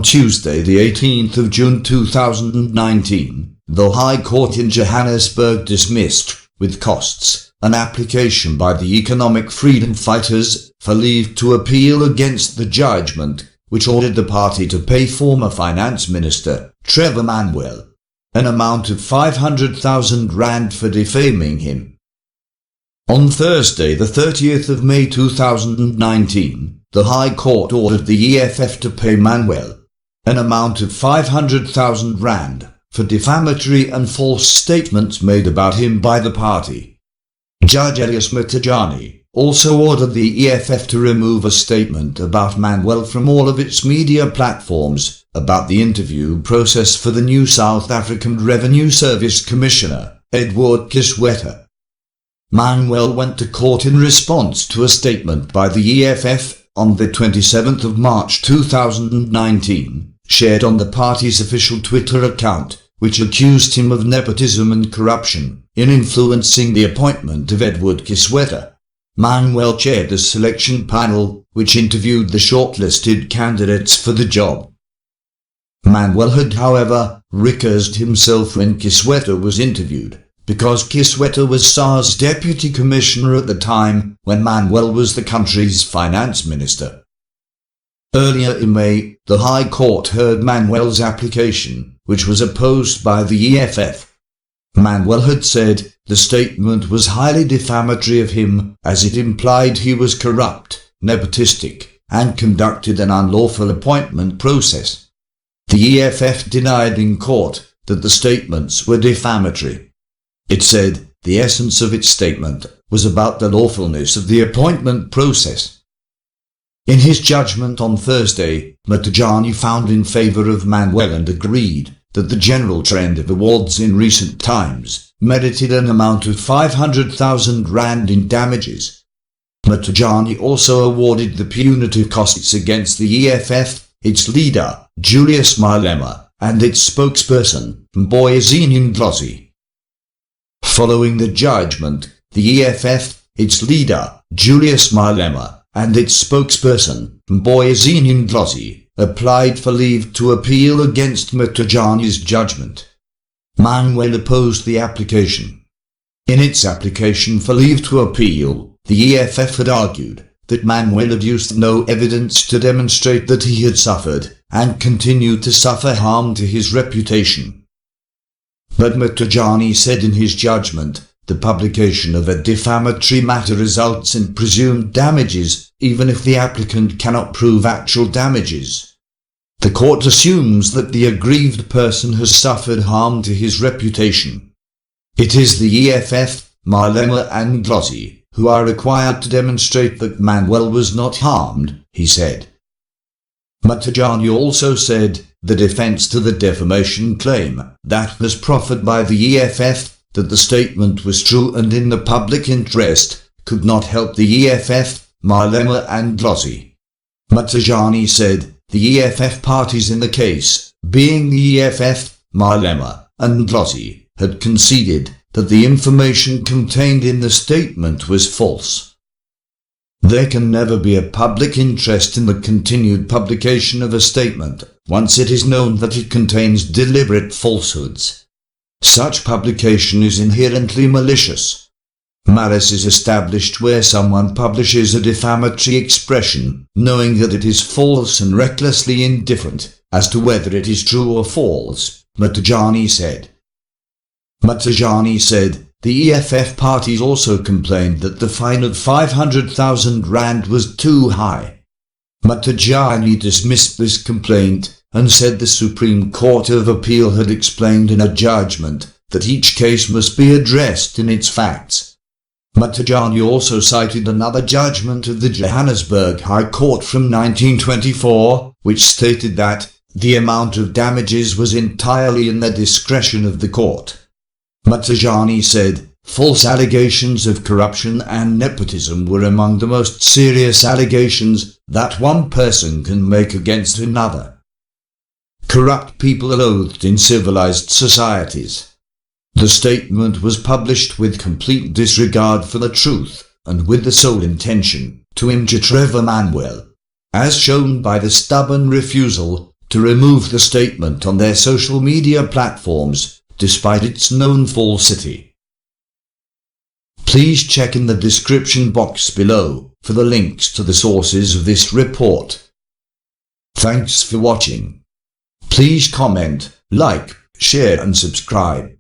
Tuesday, the 18th of June 2019, the High Court in Johannesburg dismissed, with costs, an application by the economic freedom fighters for leave to appeal against the judgment, which ordered the party to pay former Finance Minister Trevor Manuel an amount of 500,000 rand for defaming him. On Thursday, the 30th of May 2019, the High Court ordered the EFF to pay Manuel an amount of 500,000 rand for defamatory and false statements made about him by the party. Judge Elias Matajani also ordered the EFF to remove a statement about Manuel from all of its media platforms about the interview process for the new South African Revenue Service Commissioner, Edward Kisweta. Manuel went to court in response to a statement by the EFF on the 27th of March 2019, shared on the party's official Twitter account, which accused him of nepotism and corruption in influencing the appointment of Edward Kisweta. Manuel chaired a selection panel, which interviewed the shortlisted candidates for the job. Manuel had, however, recused himself when Kisweta was interviewed, because Kisweta was SARS deputy commissioner at the time when Manuel was the country's finance minister. Earlier in May, the High Court heard Manuel's application, which was opposed by the EFF. Manuel had said the statement was highly defamatory of him, as it implied he was corrupt, nepotistic, and conducted an unlawful appointment process. The EFF denied in court that the statements were defamatory. It said the essence of its statement was about the lawfulness of the appointment process. In his judgment on Thursday, Matajani found in favour of Manuel and agreed that the general trend of awards in recent times merited an amount of 500,000 rand in damages. Matajani also awarded the punitive costs against the EFF, its leader, Julius Malema, and its spokesperson, Mboyezini Ndlozi. Following the judgment, the EFF, its leader, Julius Malema, and its spokesperson, Mboyezini Ndlozi, applied for leave to appeal against Matajani's judgment. Manuel opposed the application. In its application for leave to appeal, the EFF had argued that Manuel had used no evidence to demonstrate that he had suffered and continued to suffer harm to his reputation. But Matajani said in his judgment, the publication of a defamatory matter results in presumed damages, even if the applicant cannot prove actual damages. The court assumes that the aggrieved person has suffered harm to his reputation. It is the EFF, Malema and Ndlozi, who are required to demonstrate that Manuel was not harmed, he said. Matajani also said the defence to the defamation claim that was proffered by the EFF, that the statement was true and in the public interest, could not help the EFF, Malema and Ndlozi. Matajani said the EFF parties in the case, being the EFF, Malema and Ndlozi, had conceded that the information contained in the statement was false. There can never be a public interest in the continued publication of a statement once it is known that it contains deliberate falsehoods. Such publication is inherently malicious. Malice is established where someone publishes a defamatory expression, knowing that it is false and recklessly indifferent as to whether it is true or false, Matajani said. Matajani said the EFF parties also complained that the fine of 500,000 rand was too high. Matajani dismissed this complaint and said the Supreme Court of Appeal had explained in a judgment that each case must be addressed in its facts. Matajani also cited another judgment of the Johannesburg High Court from 1924, which stated that the amount of damages was entirely in the discretion of the court. Matajani said false allegations of corruption and nepotism were among the most serious allegations that one person can make against another. Corrupt people are loathed in civilized societies. The statement was published with complete disregard for the truth and with the sole intention to injure Trevor Manuel, as shown by the stubborn refusal to remove the statement on their social media platforms, despite its known falsity. Please check in the description box below for the links to the sources of this report. Thanks for watching. Please comment, like, share and subscribe.